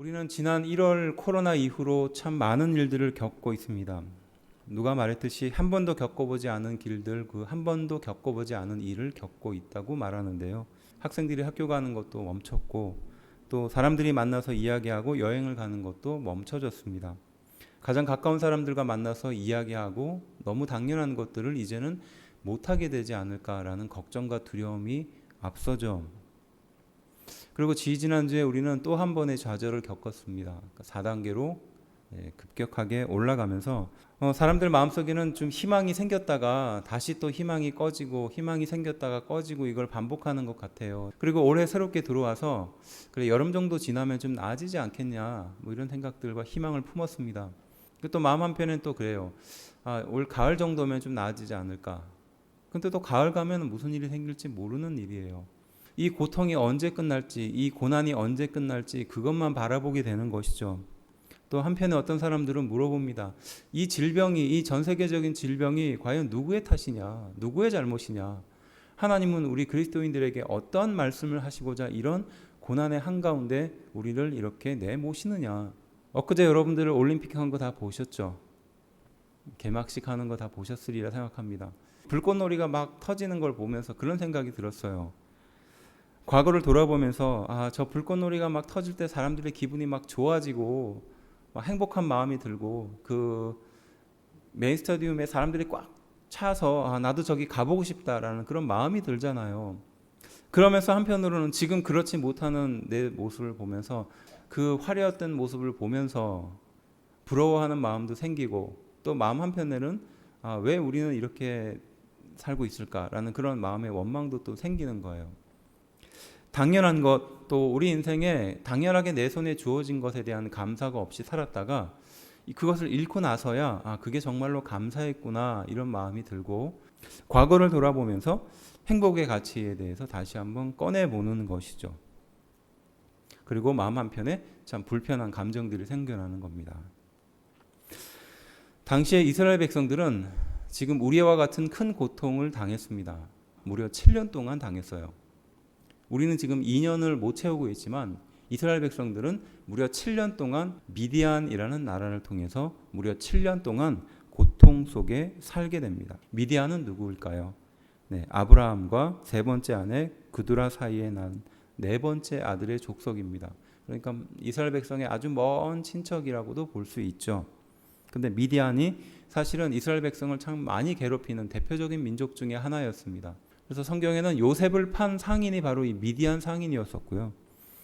우리는 지난 1월 코로나 이후로 참 많은 일들을 겪고 있습니다. 누가 말했듯이 한 번도 겪어보지 않은 길들, 그 한 번도 겪어보지 않은 일을 겪고 있다고 말하는데요. 학생들이 학교 가는 것도 멈췄고, 또 사람들이 만나서 이야기하고 여행을 가는 것도 멈춰졌습니다. 가장 가까운 사람들과 만나서 이야기하고 너무 당연한 것들을 이제는 못하게 되지 않을까라는 걱정과 두려움이 앞서죠. 그리고 지지난주에 우리는 또 한 번의 좌절을 겪었습니다. 4단계로 급격하게 올라가면서 사람들 마음속에는 좀 희망이 생겼다가 다시 또 희망이 꺼지고 희망이 생겼다가 꺼지고 이걸 반복하는 것 같아요. 그리고 올해 새롭게 들어와서 그래 여름 정도 지나면 좀 나아지지 않겠냐 뭐 이런 생각들과 희망을 품었습니다. 또 마음 한편엔 또 그래요. 올 가을 정도면 좀 나아지지 않을까. 근데 또 가을 가면 무슨 일이 생길지 모르는 일이에요. 이 고통이 언제 끝날지, 이 고난이 언제 끝날지 그것만 바라보게 되는 것이죠. 또 한편에 어떤 사람들은 물어봅니다. 이 질병이, 이 전 세계적인 질병이 과연 누구의 탓이냐, 누구의 잘못이냐. 하나님은 우리 그리스도인들에게 어떤 말씀을 하시고자 이런 고난의 한가운데 우리를 이렇게 내모시느냐. 엊그제 여러분들 올림픽 한 거 다 보셨죠? 개막식 하는 거 다 보셨으리라 생각합니다. 불꽃놀이가 막 터지는 걸 보면서 그런 생각이 들었어요. 과거를 돌아보면서 저 불꽃놀이가 막 터질 때 사람들의 기분이 막 좋아지고 막 행복한 마음이 들고 그 메인 스타디움에 사람들이 꽉 차서 나도 저기 가보고 싶다라는 그런 마음이 들잖아요. 그러면서 한편으로는 지금 그렇지 못하는 내 모습을 보면서 그 화려했던 모습을 보면서 부러워하는 마음도 생기고 또 마음 한편에는 왜 우리는 이렇게 살고 있을까라는 그런 마음의 원망도 또 생기는 거예요. 당연한 것, 또 우리 인생에 당연하게 내 손에 주어진 것에 대한 감사가 없이 살았다가 그것을 잃고 나서야 그게 정말로 감사했구나 이런 마음이 들고 과거를 돌아보면서 행복의 가치에 대해서 다시 한번 꺼내보는 것이죠. 그리고 마음 한편에 참 불편한 감정들이 생겨나는 겁니다. 당시에 이스라엘 백성들은 지금 우리와 같은 큰 고통을 당했습니다. 무려 7년 동안 당했어요. 우리는 지금 2년을 못 채우고 있지만 이스라엘 백성들은 무려 7년 동안 미디안이라는 나라를 통해서 무려 7년 동안 고통 속에 살게 됩니다. 미디안은 누구일까요? 아브라함과 세 번째 아내 그두라 사이에 난 네 번째 아들의 족속입니다. 그러니까 이스라엘 백성의 아주 먼 친척이라고도 볼 수 있죠. 근데 미디안이 사실은 이스라엘 백성을 참 많이 괴롭히는 대표적인 민족 중에 하나였습니다. 그래서 성경에는 요셉을 판 상인이 바로 이 미디안 상인이었었고요.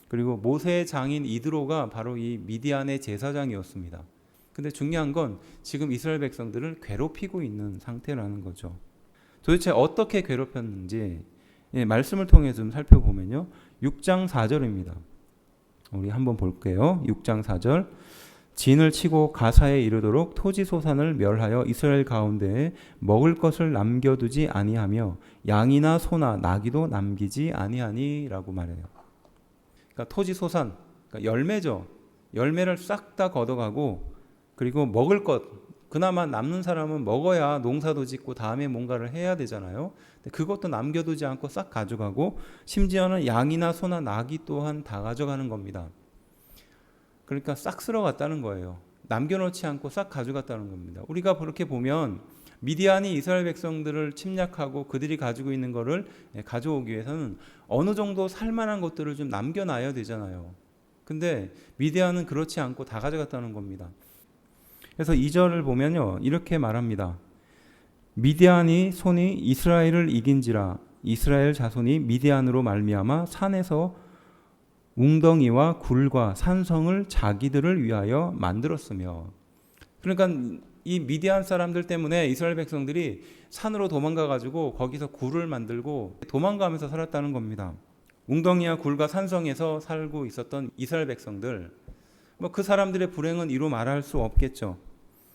그리고 모세의 장인 이드로가 바로 이 미디안의 제사장이었습니다. 근데 중요한 건 지금 이스라엘 백성들을 괴롭히고 있는 상태라는 거죠. 도대체 어떻게 괴롭혔는지 말씀을 통해 좀 살펴보면요. 6장 4절입니다. 우리 한번 볼게요. 6장 4절. 진을 치고 가사에 이르도록 토지 소산을 멸하여 이스라엘 가운데에 먹을 것을 남겨두지 아니하며 양이나 소나 나귀도 남기지 아니하니라고 말해요. 그러니까 토지 소산, 그러니까 열매죠. 열매를 싹 다 걷어가고 그리고 먹을 것 그나마 남는 사람은 먹어야 농사도 짓고 다음에 뭔가를 해야 되잖아요. 그것도 남겨두지 않고 싹 가져가고 심지어는 양이나 소나 나귀 또한 다 가져가는 겁니다. 그러니까 싹 쓸어갔다는 거예요. 남겨놓지 않고 싹 가져갔다는 겁니다. 우리가 그렇게 보면 미디안이 이스라엘 백성들을 침략하고 그들이 가지고 있는 것을 가져오기 위해서는 어느 정도 살만한 것들을 좀 남겨놔야 되잖아요. 근데 미디안은 그렇지 않고 다 가져갔다는 겁니다. 그래서 2절을 보면요. 이렇게 말합니다. 미디안이 손이 이스라엘을 이긴지라 이스라엘 자손이 미디안으로 말미암아 산에서 웅덩이와 굴과 산성을 자기들을 위하여 만들었으며 그러니까 이 미디안 사람들 때문에 이스라엘 백성들이 산으로 도망가 가지고 거기서 굴을 만들고 도망가면서 살았다는 겁니다. 웅덩이와 굴과 산성에서 살고 있었던 이스라엘 백성들 그 사람들의 불행은 이루 말할 수 없겠죠.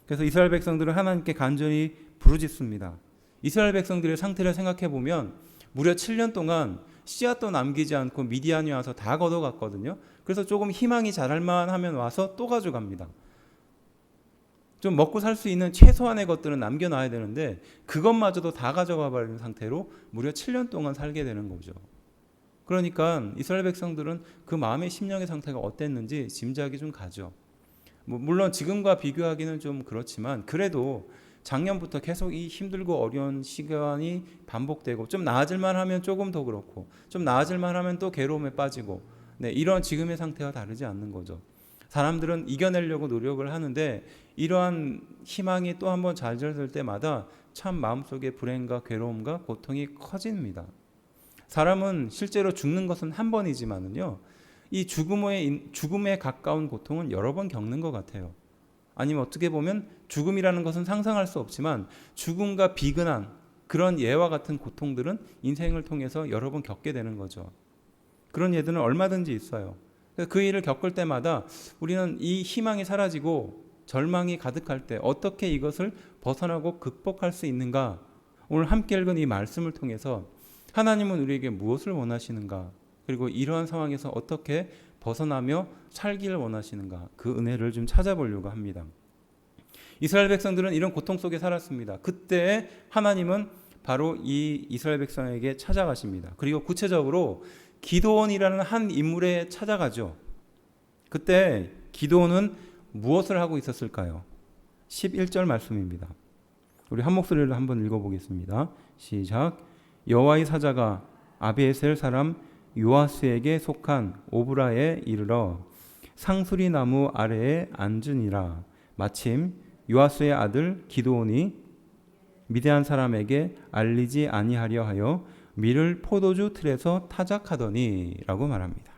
그래서 이스라엘 백성들은 하나님께 간절히 부르짖습니다. 이스라엘 백성들의 상태를 생각해 보면 무려 7년 동안 씨앗도 남기지 않고 미디안이 와서 다 걷어갔거든요. 그래서 조금 희망이 자랄 만하면 와서 또 가져갑니다. 좀 먹고 살 수 있는 최소한의 것들은 남겨놔야 되는데 그것마저도 다 가져가 버리는 상태로 무려 7년 동안 살게 되는 거죠. 그러니까 이스라엘 백성들은 그 마음의 심령의 상태가 어땠는지 짐작이 좀 가죠. 물론 지금과 비교하기는 좀 그렇지만 그래도 작년부터 계속 이 힘들고 어려운 시간이 반복되고 좀 나아질만 하면 조금 더 그렇고 좀 나아질만 하면 또 괴로움에 빠지고 이런 지금의 상태와 다르지 않는 거죠. 사람들은 이겨내려고 노력을 하는데 이러한 희망이 또 한번 좌절될 때마다 참 마음속에 불행과 괴로움과 고통이 커집니다. 사람은 실제로 죽는 것은 한 번이지만은요, 이 죽음에 가까운 고통은 여러 번 겪는 것 같아요. 아니면 어떻게 보면 죽음이라는 것은 상상할 수 없지만 죽음과 비근한 그런 예와 같은 고통들은 인생을 통해서 여러 번 겪게 되는 거죠. 그런 예들은 얼마든지 있어요. 그 일을 겪을 때마다 우리는 이 희망이 사라지고 절망이 가득할 때 어떻게 이것을 벗어나고 극복할 수 있는가? 오늘 함께 읽은 이 말씀을 통해서 하나님은 우리에게 무엇을 원하시는가? 그리고 이러한 상황에서 어떻게 벗어나며 살기를 원하시는가? 그 은혜를 좀 찾아보려고 합니다. 이스라엘 백성들은 이런 고통 속에 살았습니다. 그때 하나님은 바로 이 이스라엘 백성에게 찾아가십니다. 그리고 구체적으로 기드온이라는 한 인물에 찾아가죠. 그때 기드온은 무엇을 하고 있었을까요? 11절 말씀입니다. 우리 한 목소리로 한번 읽어보겠습니다. 시작. 여호와의 사자가 아비에셀 사람 요아스에게 속한 오브라에 이르러 상수리 나무 아래에 앉으니라. 마침 요아스의 아들 기드온이 미디안 사람에게 알리지 아니하려 하여 밀을 포도주 틀에서 타작하더니 라고 말합니다.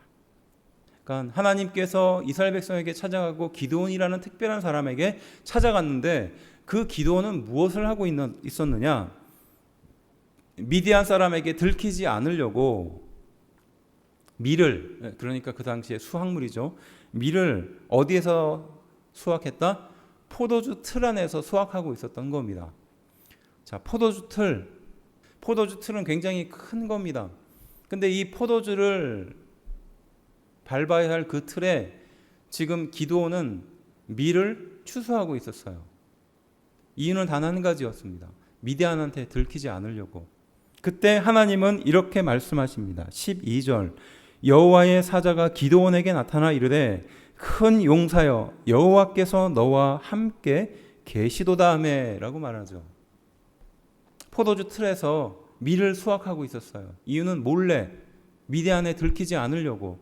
그러니까 하나님께서 이스라엘 백성에게 찾아가고 기드온이라는 특별한 사람에게 찾아갔는데 그 기드온은 무엇을 하고 있었느냐? 미디안 사람에게 들키지 않으려고 밀을, 그러니까 그 당시에 수확물이죠. 밀을 어디에서 수확했다? 포도주 틀 안에서 수확하고 있었던 겁니다. 자, 포도주 틀은 굉장히 큰 겁니다. 근데 이 포도주를 밟아야 할 그 틀에 지금 기드온은 밀을 추수하고 있었어요. 이유는 단 한 가지였습니다. 미디안한테 들키지 않으려고. 그때 하나님은 이렇게 말씀하십니다. 12절. 여호와의 사자가 기드온에게 나타나 이르되 큰 용사여 여호와께서 너와 함께 계시도다 하매라고 말하죠. 포도주 틀에서 밀을 수확하고 있었어요. 이유는 몰래 미디안에 들키지 않으려고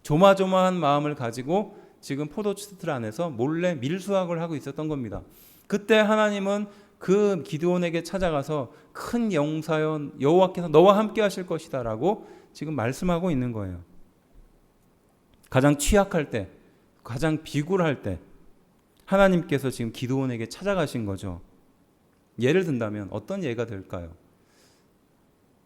조마조마한 마음을 가지고 지금 포도주 틀 안에서 몰래 밀 수확을 하고 있었던 겁니다. 그때 하나님은 그 기드온에게 찾아가서 큰 용사여 여호와께서 너와 함께 하실 것이다 라고 지금 말씀하고 있는 거예요. 가장 취약할 때, 가장 비굴할 때 하나님께서 지금 기드온에게 찾아가신 거죠. 예를 든다면 어떤 예가 될까요?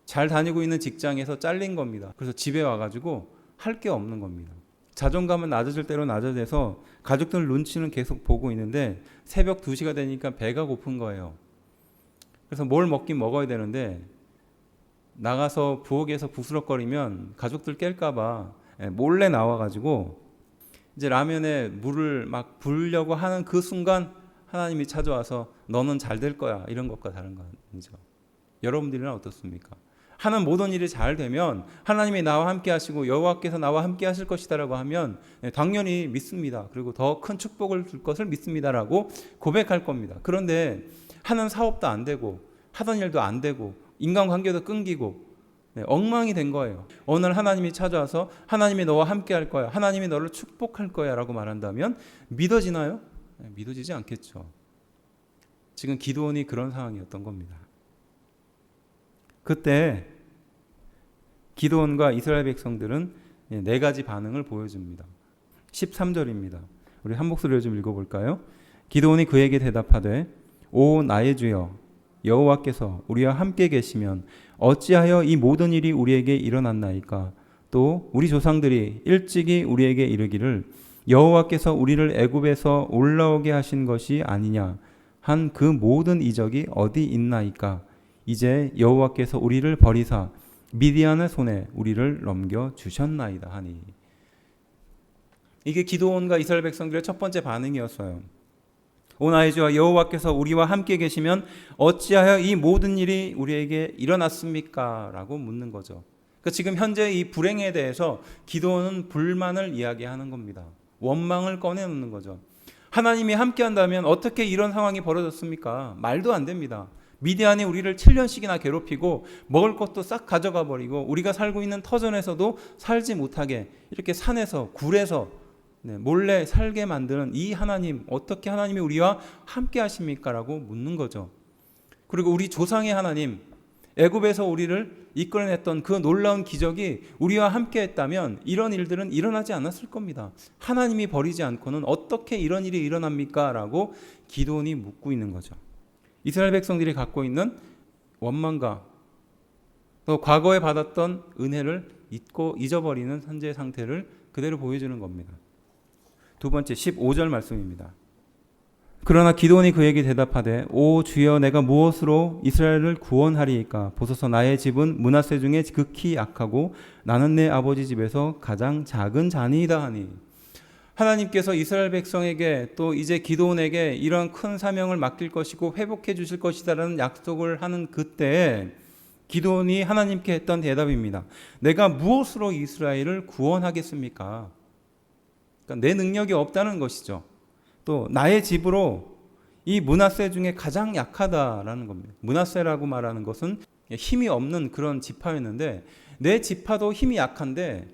잘 다니고 있는 직장에서 잘린 겁니다. 그래서 집에 와가지고 할 게 없는 겁니다. 자존감은 낮아질 대로 낮아져서 가족들 눈치는 계속 보고 있는데 새벽 2시가 되니까 배가 고픈 거예요. 그래서 뭘 먹긴 먹어야 되는데 나가서 부엌에서 부스럭거리면 가족들 깰까 봐 몰래 나와가지고 이제 라면에 물을 막 부으려고 하는 그 순간 하나님이 찾아와서 너는 잘 될 거야 이런 것과 다른 거죠. 여러분들은 어떻습니까? 하는 모든 일이 잘 되면 하나님이 나와 함께 하시고 여호와께서 나와 함께 하실 것이다라고 하면 당연히 믿습니다. 그리고 더 큰 축복을 줄 것을 믿습니다라고 고백할 겁니다. 그런데 하는 사업도 안 되고 하던 일도 안 되고 인간관계도 끊기고 엉망이 된 거예요. 어느 날 하나님이 찾아와서 하나님이 너와 함께 할 거야. 하나님이 너를 축복할 거야 라고 말한다면 믿어지나요? 믿어지지 않겠죠. 지금 기드온이 그런 상황이었던 겁니다. 그때 기드온과 이스라엘 백성들은 4가지 반응을 보여줍니다. 13절입니다. 우리 한 목소리로 좀 읽어볼까요? 기드온이 그에게 대답하되 오 나의 주여 여호와께서 우리와 함께 계시면 어찌하여 이 모든 일이 우리에게 일어났나이까? 또 우리 조상들이 일찍이 우리에게 이르기를 여호와께서 우리를 애굽에서 올라오게 하신 것이 아니냐 한 그 모든 이적이 어디 있나이까? 이제 여호와께서 우리를 버리사 미디안의 손에 우리를 넘겨 주셨나이다 하니. 이게 기드온과 이스라엘 백성들의 첫 번째 반응이었어요. 오 나의 주여 여호와께서 우리와 함께 계시면 어찌하여 이 모든 일이 우리에게 일어났습니까? 라고 묻는 거죠. 그러니까 지금 현재 이 불행에 대해서 기도는 불만을 이야기하는 겁니다. 원망을 꺼내놓는 거죠. 하나님이 함께한다면 어떻게 이런 상황이 벌어졌습니까? 말도 안 됩니다. 미디안이 우리를 7년씩이나 괴롭히고 먹을 것도 싹 가져가 버리고 우리가 살고 있는 터전에서도 살지 못하게 이렇게 산에서 굴에서 몰래 살게 만드는 이 하나님, 어떻게 하나님이 우리와 함께 하십니까? 라고 묻는 거죠. 그리고 우리 조상의 하나님, 애굽에서 우리를 이끌어냈던 그 놀라운 기적이 우리와 함께 했다면 이런 일들은 일어나지 않았을 겁니다. 하나님이 버리지 않고는 어떻게 이런 일이 일어납니까? 라고 기도원이 묻고 있는 거죠. 이스라엘 백성들이 갖고 있는 원망과 또 과거에 받았던 은혜를 잊어버리는 현재의 상태를 그대로 보여주는 겁니다. 두 번째 15절 말씀입니다. 그러나 기드온이 그에게 대답하되 오 주여 내가 무엇으로 이스라엘을 구원하리이까? 보소서 나의 집은 므낫세 중에 극히 약하고 나는 내 아버지 집에서 가장 작은 자니이다 하니. 하나님께서 이스라엘 백성에게 또 이제 기드온에게 이런 큰 사명을 맡길 것이고 회복해 주실 것이다라는 약속을 하는 그때에 기드온이 하나님께 했던 대답입니다. 내가 무엇으로 이스라엘을 구원하겠습니까? 그러니까 내 능력이 없다는 것이죠. 또 나의 집으로 이 므낫세 중에 가장 약하다라는 겁니다. 므낫세라고 말하는 것은 힘이 없는 그런 지파였는데 내 지파도 힘이 약한데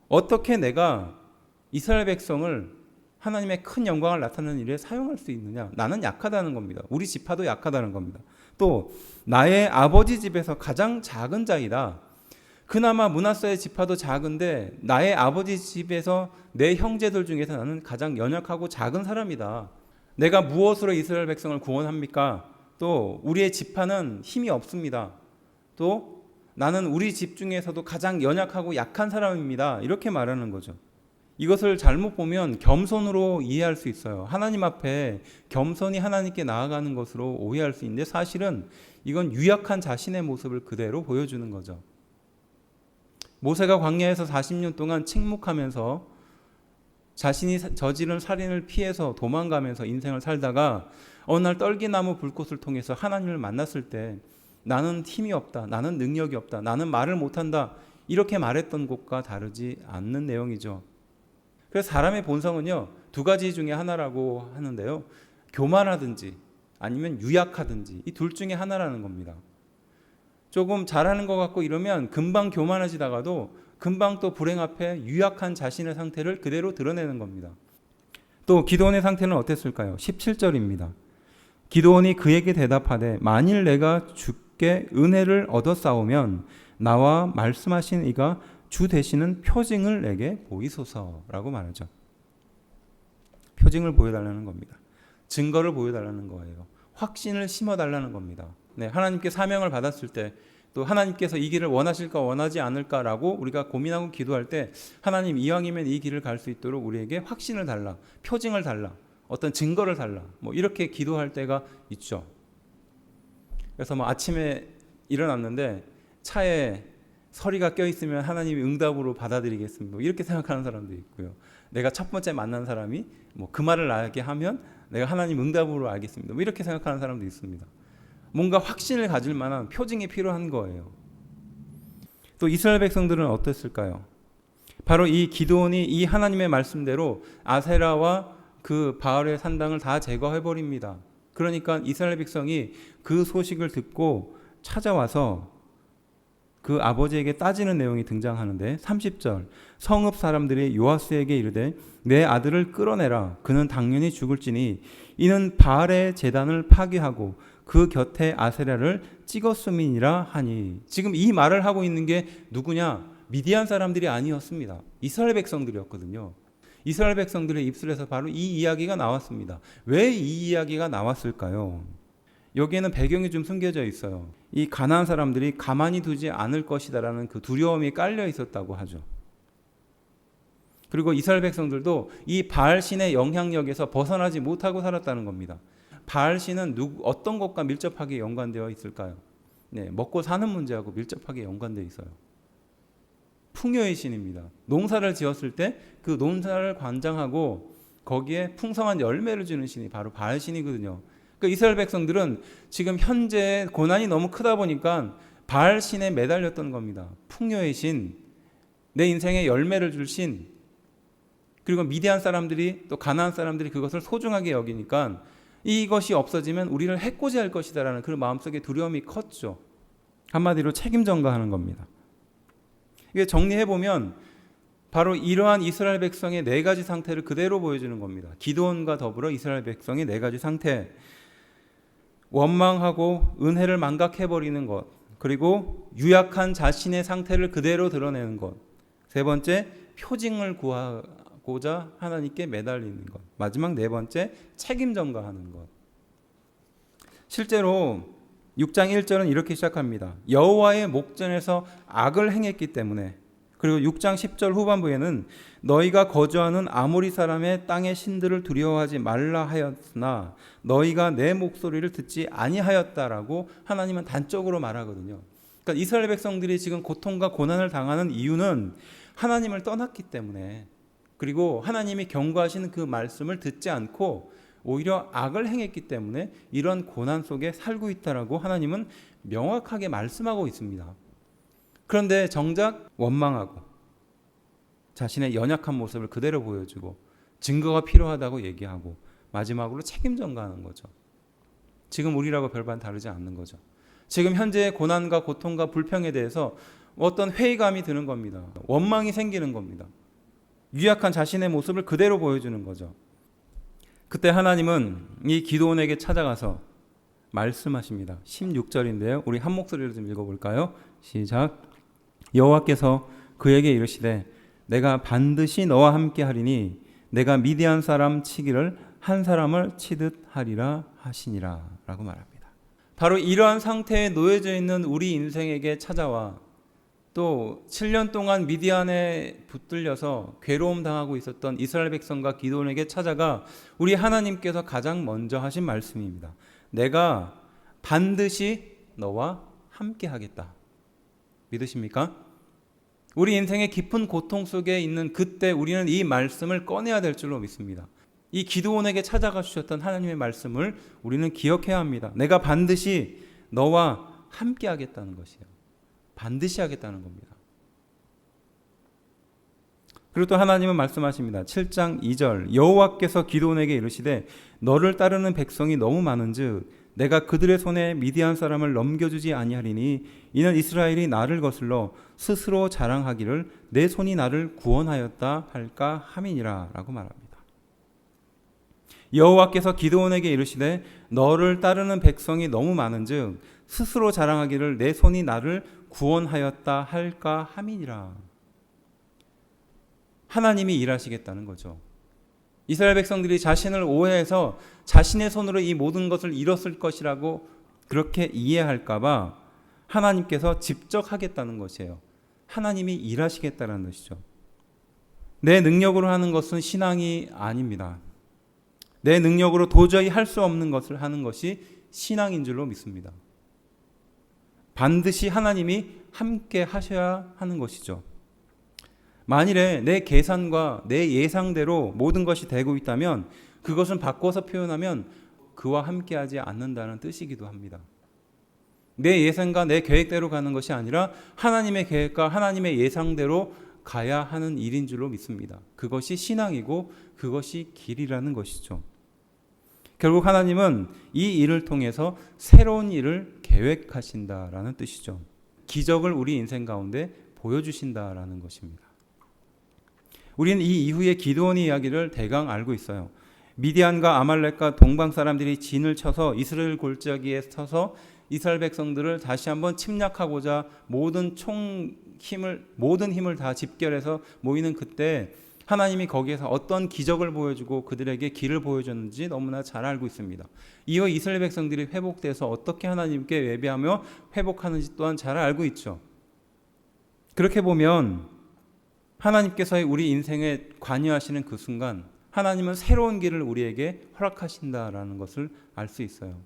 어떻게 내가 이스라엘 백성을 하나님의 큰 영광을 나타내는 일에 사용할 수 있느냐? 나는 약하다는 겁니다. 우리 지파도 약하다는 겁니다. 또 나의 아버지 집에서 가장 작은 자이다. 그나마 므낫세의 지파도 작은데 나의 아버지 집에서 내 형제들 중에서 나는 가장 연약하고 작은 사람이다. 내가 무엇으로 이스라엘 백성을 구원합니까? 또 우리의 지파는 힘이 없습니다. 또 나는 우리 집 중에서도 가장 연약하고 약한 사람입니다. 이렇게 말하는 거죠. 이것을 잘못 보면 겸손으로 이해할 수 있어요. 하나님 앞에 겸손히 하나님께 나아가는 것으로 오해할 수 있는데 사실은 이건 유약한 자신의 모습을 그대로 보여주는 거죠. 모세가 광야에서 40년 동안 침묵하면서 자신이 저지른 살인을 피해서 도망가면서 인생을 살다가 어느 날 떨기나무 불꽃을 통해서 하나님을 만났을 때 나는 힘이 없다, 나는 능력이 없다, 나는 말을 못한다 이렇게 말했던 것과 다르지 않는 내용이죠. 그래서 사람의 본성은요 두 가지 중에 하나라고 하는데요, 교만하든지 아니면 유약하든지 이 둘 중에 하나라는 겁니다. 조금 잘하는 것 같고 이러면 금방 교만해지다가도 금방 또 불행 앞에 유약한 자신의 상태를 그대로 드러내는 겁니다. 또 기드온의 상태는 어땠을까요? 17절입니다. 기드온이 그에게 대답하되 만일 내가 주께 은혜를 얻었사오면 나와 말씀하신 이가 주 되시는 표징을 내게 보이소서라고 말하죠. 표징을 보여달라는 겁니다. 증거를 보여달라는 거예요. 확신을 심어달라는 겁니다. 네, 하나님께 사명을 받았을 때 또 하나님께서 이 길을 원하실까 원하지 않을까라고 우리가 고민하고 기도할 때 하나님 이왕이면 이 길을 갈 수 있도록 우리에게 확신을 달라, 표징을 달라, 어떤 증거를 달라, 뭐 이렇게 기도할 때가 있죠. 그래서 뭐 아침에 일어났는데 차에 서리가 껴있으면 하나님이 응답으로 받아들이겠습니다. 뭐 이렇게 생각하는 사람도 있고요. 내가 첫 번째 만난 사람이 뭐 그 말을 알게 하면 내가 하나님 응답으로 알겠습니다. 뭐 이렇게 생각하는 사람도 있습니다. 뭔가 확신을 가질 만한 표징이 필요한 거예요. 또 이스라엘 백성들은 어땠을까요? 바로 이 기드온이 이 하나님의 말씀대로 아세라와 그 바알의 산당을 다 제거해버립니다. 그러니까 이스라엘 백성이 그 소식을 듣고 찾아와서 그 아버지에게 따지는 내용이 등장하는데 30절 성읍 사람들이 요아스에게 이르되 내 아들을 끌어내라. 그는 당연히 죽을지니 이는 바알의 제단을 파괴하고 그 곁에 아세라를 찍었음이니라 하니. 지금 이 말을 하고 있는 게 누구냐? 미디안 사람들이 아니었습니다. 이스라엘 백성들이었거든요. 이스라엘 백성들의 입술에서 바로 이 이야기가 나왔습니다. 왜 이 이야기가 나왔을까요? 여기에는 배경이 좀 숨겨져 있어요. 이 가나안 사람들이 가만히 두지 않을 것이다라는 그 두려움이 깔려 있었다고 하죠. 그리고 이스라엘 백성들도 이 바알 신의 영향력에서 벗어나지 못하고 살았다는 겁니다. 바알 신은 어떤 것과 밀접하게 연관되어 있을까요? 네, 먹고 사는 문제하고 밀접하게 연관되어 있어요. 풍요의 신입니다. 농사를 지었을 때 그 농사를 관장하고 거기에 풍성한 열매를 주는 신이 바로 바알 신이거든요. 그러니까 이스라엘 백성들은 지금 현재 고난이 너무 크다 보니까 바알 신에 매달렸던 겁니다. 풍요의 신, 내 인생에 열매를 줄 신, 그리고 미디안 사람들이 또 가나안 사람들이 그것을 소중하게 여기니까 이것이 없어지면 우리를 해코지할 것이다라는 그런 마음속에 두려움이 컸죠. 한마디로 책임 전가하는 겁니다. 이게 정리해보면 바로 이러한 이스라엘 백성의 네 가지 상태를 그대로 보여주는 겁니다. 기드온과 더불어 이스라엘 백성의 네 가지 상태, 원망하고 은혜를 망각해버리는 것, 그리고 유약한 자신의 상태를 그대로 드러내는 것, 세 번째 표징을 구하고자 하나님께 매달리는 것, 마지막 네 번째 책임 전가하는 것. 실제로 6장 1절은 이렇게 시작합니다. 여호와의 목전에서 악을 행했기 때문에. 그리고 6장 10절 후반부에는 너희가 거주하는 아모리 사람의 땅의 신들을 두려워하지 말라 하였으나 너희가 내 목소리를 듣지 아니하였다라고 하나님은 단적으로 말하거든요. 그러니까 이스라엘 백성들이 지금 고통과 고난을 당하는 이유는 하나님을 떠났기 때문에, 그리고 하나님이 경고하시는 그 말씀을 듣지 않고 오히려 악을 행했기 때문에 이런 고난 속에 살고 있다라고 하나님은 명확하게 말씀하고 있습니다. 그런데 정작 원망하고 자신의 연약한 모습을 그대로 보여주고 증거가 필요하다고 얘기하고 마지막으로 책임 전가하는 거죠. 지금 우리라고 별반 다르지 않는 거죠. 지금 현재의 고난과 고통과 불평에 대해서 어떤 회의감이 드는 겁니다. 원망이 생기는 겁니다. 유약한 자신의 모습을 그대로 보여주는 거죠. 그때 하나님은 이 기드온에게 찾아가서 말씀하십니다. 16절인데요. 우리 한 목소리로 좀 읽어볼까요? 시작. 여호와께서 그에게 이르시되 내가 반드시 너와 함께 하리니 내가 미디안 사람 치기를 한 사람을 치듯 하리라 하시니라 라고 말합니다. 바로 이러한 상태에 놓여져 있는 우리 인생에게 찾아와 또 7년 동안 미디안에 붙들려서 괴로움 당하고 있었던 이스라엘 백성과 기드온에게 찾아가 우리 하나님께서 가장 먼저 하신 말씀입니다. 내가 반드시 너와 함께 하겠다. 믿으십니까? 우리 인생의 깊은 고통 속에 있는 그때 우리는 이 말씀을 꺼내야 될 줄로 믿습니다. 이 기드온에게 찾아가 주셨던 하나님의 말씀을 우리는 기억해야 합니다. 내가 반드시 너와 함께 하겠다는 것이에요. 반드시 하겠다는 겁니다. 그리고 또 하나님은 말씀하십니다. 7장 2절 여호와께서 기드온에게 이르시되 너를 따르는 백성이 너무 많은즉 내가 그들의 손에 미디안 사람을 넘겨주지 아니하리니 이는 이스라엘이 나를 거슬러 스스로 자랑하기를 내 손이 나를 구원하였다 할까 함이니라 라고 말합니다. 여호와께서 기드온에게 이르시되 너를 따르는 백성이 너무 많은즉 스스로 자랑하기를 내 손이 나를 구원하였다 할까 함이니라. 하나님이 일하시겠다는 거죠. 이스라엘 백성들이 자신을 오해해서 자신의 손으로 이 모든 것을 이뤘을 것이라고 그렇게 이해할까 봐 하나님께서 직접 하겠다는 것이에요. 하나님이 일하시겠다는 것이죠. 내 능력으로 하는 것은 신앙이 아닙니다. 내 능력으로 도저히 할 수 없는 것을 하는 것이 신앙인 줄로 믿습니다. 반드시 하나님이 함께 하셔야 하는 것이죠. 만일에 내 계산과 내 예상대로 모든 것이 되고 있다면 그것은 바꿔서 표현하면 그와 함께하지 않는다는 뜻이기도 합니다. 내 예상과 내 계획대로 가는 것이 아니라 하나님의 계획과 하나님의 예상대로 가야 하는 일인 줄로 믿습니다. 그것이 신앙이고 그것이 길이라는 것이죠. 결국 하나님은 이 일을 통해서 새로운 일을 계획하신다라는 뜻이죠. 기적을 우리 인생 가운데 보여주신다라는 것입니다. 우리는 이 이후의 기드온의 이야기를 대강 알고 있어요. 미디안과 아말렉과 동방 사람들이 진을 쳐서 이스라엘 골짜기에 서서 이스라엘 백성들을 다시 한번 침략하고자 모든 힘을 다 집결해서 모이는 그때 하나님이 거기에서 어떤 기적을 보여주고 그들에게 길을 보여줬는지 너무나 잘 알고 있습니다. 이후 이스라엘 백성들이 회복돼서 어떻게 하나님께 예배하며 회복하는지 또한 잘 알고 있죠. 그렇게 보면 하나님께서 우리 인생에 관여하시는 그 순간 하나님은 새로운 길을 우리에게 허락하신다라는 것을 알 수 있어요.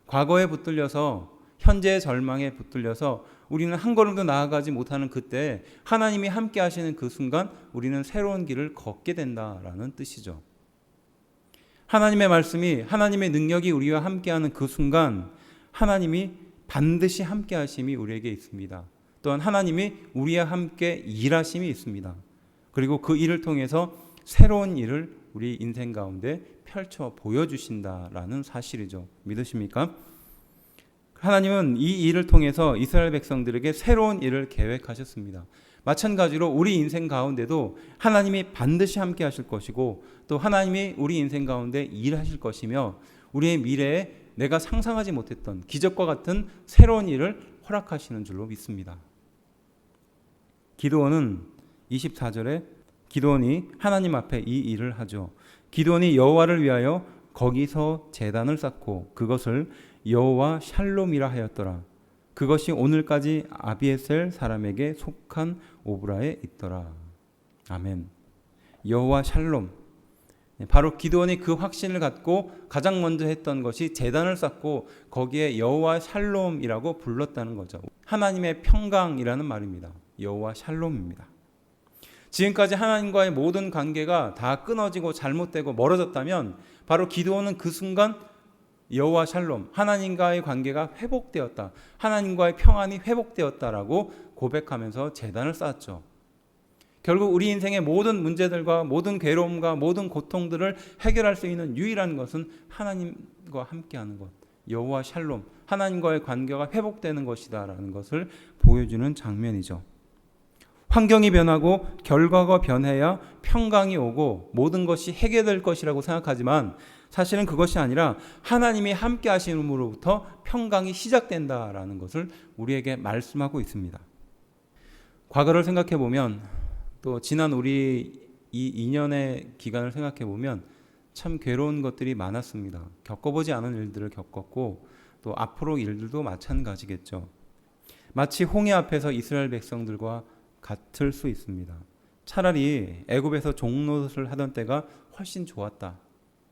과거에 붙들려서 현재의 절망에 붙들려서 우리는 한 걸음도 나아가지 못하는 그때 하나님이 함께 하시는 그 순간 우리는 새로운 길을 걷게 된다라는 뜻이죠. 하나님의 말씀이 하나님의 능력이 우리와 함께하는 그 순간 하나님이 반드시 함께 하심이 우리에게 있습니다. 또한 하나님이 우리와 함께 일하심이 있습니다. 그리고 그 일을 통해서 새로운 일을 우리 인생 가운데 펼쳐 보여주신다라는 사실이죠. 믿으십니까? 하나님은 이 일을 통해서 이스라엘 백성들에게 새로운 일을 계획하셨습니다. 마찬가지로 우리 인생 가운데도 하나님이 반드시 함께 하실 것이고 또 하나님이 우리 인생 가운데 일하실 것이며 우리의 미래에 내가 상상하지 못했던 기적과 같은 새로운 일을 허락하시는 줄로 믿습니다. 기드온은 24절에 기드온이 하나님 앞에 이 일을 하죠. 기드온이 여호와를 위하여 거기서 제단을 쌓고 그것을 여호와 샬롬이라 하였더라. 그것이 오늘까지 아비에셀 사람에게 속한 오브라에 있더라. 아멘. 여호와 샬롬. 바로 기드온이 그 확신을 갖고 가장 먼저 했던 것이 제단을 쌓고 거기에 여호와 샬롬이라고 불렀다는 거죠. 하나님의 평강이라는 말입니다. 여호와 샬롬입니다. 지금까지 하나님과의 모든 관계가 다 끊어지고 잘못되고 멀어졌다면 바로 기드온은 그 순간 여호와 샬롬, 하나님과의 관계가 회복되었다, 하나님과의 평안이 회복되었다라고 고백하면서 제단을 쌓았죠. 결국 우리 인생의 모든 문제들과 모든 괴로움과 모든 고통들을 해결할 수 있는 유일한 것은 하나님과 함께하는 것, 여호와 샬롬, 하나님과의 관계가 회복되는 것이다라는 것을 보여주는 장면이죠. 환경이 변하고 결과가 변해야 평강이 오고 모든 것이 해결될 것이라고 생각하지만 사실은 그것이 아니라 하나님이 함께 하심으로부터 평강이 시작된다라는 것을 우리에게 말씀하고 있습니다. 과거를 생각해 보면 또 지난 우리 이 2년의 기간을 생각해 보면 참 괴로운 것들이 많았습니다. 겪어보지 않은 일들을 겪었고 또 앞으로 일들도 마찬가지겠죠. 마치 홍해 앞에서 이스라엘 백성들과 같을 수 있습니다. 차라리 애굽에서 종노릇을 하던 때가 훨씬 좋았다.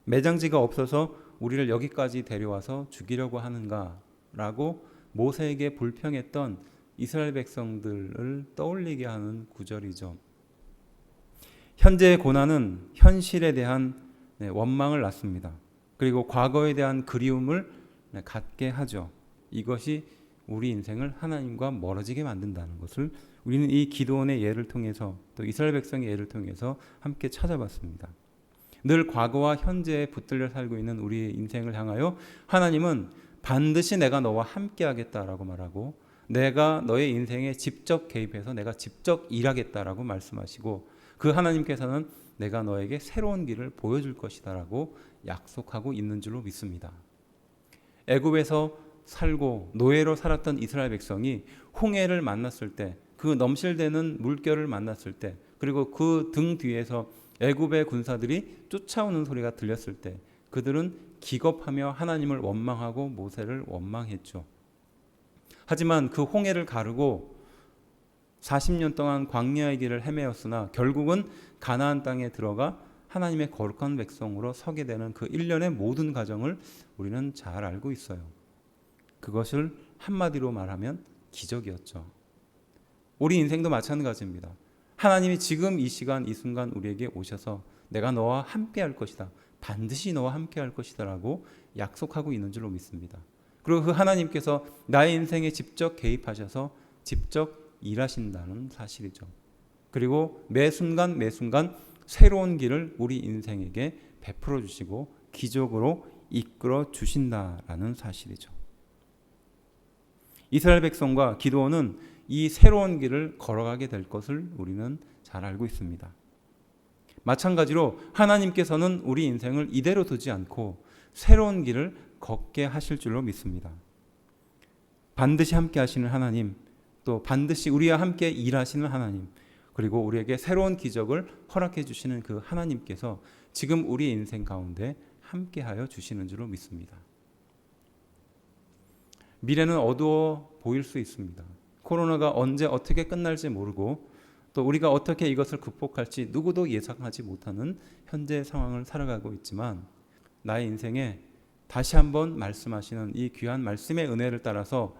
매장지가 없어서 우리를 여기까지 데려와서 죽이려고 하는가라고 모세에게 불평했던 이스라엘 백성들을 떠올리게 하는 구절이죠. 현재의 고난은 현실에 대한 원망을 낳습니다. 그리고 과거에 대한 그리움을 갖게 하죠. 이것이 우리 인생을 하나님과 멀어지게 만든다는 것을 우리는 이 기드온의 예를 통해서 또 이스라엘 백성의 예를 통해서 함께 찾아봤습니다. 늘 과거와 현재에 붙들려 살고 있는 우리의 인생을 향하여 하나님은 반드시 내가 너와 함께 하겠다라고 말하고 내가 너의 인생에 직접 개입해서 내가 직접 일하겠다라고 말씀하시고 그 하나님께서는 내가 너에게 새로운 길을 보여줄 것이다라고 약속하고 있는 줄로 믿습니다. 애굽에서 살고 노예로 살았던 이스라엘 백성이 홍해를 만났을 때 그 넘실대는 물결을 만났을 때 그리고 그 등 뒤에서 애굽의 군사들이 쫓아오는 소리가 들렸을 때 그들은 기겁하며 하나님을 원망하고 모세를 원망했죠. 하지만 그 홍해를 가르고 40년 동안 광야의 길을 헤매었으나 결국은 가나안 땅에 들어가 하나님의 거룩한 백성으로 서게 되는 그 일련의 모든 과정을 우리는 잘 알고 있어요. 그것을 한마디로 말하면 기적이었죠. 우리 인생도 마찬가지입니다. 하나님이 지금 이 시간 이 순간 우리에게 오셔서 내가 너와 함께 할 것이다. 반드시 너와 함께 할 것이다 라고 약속하고 있는 줄로 믿습니다. 그리고 그 하나님께서 나의 인생에 직접 개입하셔서 직접 일하신다는 사실이죠. 그리고 매 순간 매 순간 새로운 길을 우리 인생에게 베풀어 주시고 기적으로 이끌어 주신다라는 사실이죠. 이스라엘 백성과 기드온은 이 새로운 길을 걸어가게 될 것을 우리는 잘 알고 있습니다. 마찬가지로 하나님께서는 우리 인생을 이대로 두지 않고 새로운 길을 걷게 하실 줄로 믿습니다. 반드시 함께 하시는 하나님, 또 반드시 우리와 함께 일하시는 하나님, 그리고 우리에게 새로운 기적을 허락해 주시는 그 하나님께서 지금 우리 인생 가운데 함께하여 주시는 줄로 믿습니다. 미래는 어두워 보일 수 있습니다. 코로나가 언제 어떻게 끝날지 모르고 또 우리가 어떻게 이것을 극복할지 누구도 예상하지 못하는 현재 상황을 살아가고 있지만 나의 인생에 다시 한번 말씀하시는 이 귀한 말씀의 은혜를 따라서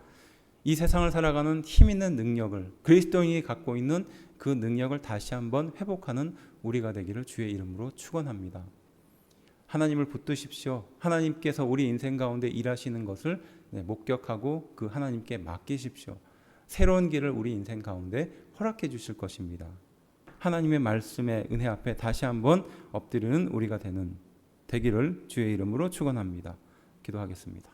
이 세상을 살아가는 힘 있는 능력을 그리스도인이 갖고 있는 그 능력을 다시 한번 회복하는 우리가 되기를 주의 이름으로 축원합니다. 하나님을 붙드십시오. 하나님께서 우리 인생 가운데 일하시는 것을 목격하고 그 하나님께 맡기십시오. 새로운 길을 우리 인생 가운데 허락해 주실 것입니다. 하나님의 말씀의 은혜 앞에 다시 한번 엎드리는 우리가 되기를 주의 이름으로 축원합니다. 기도하겠습니다.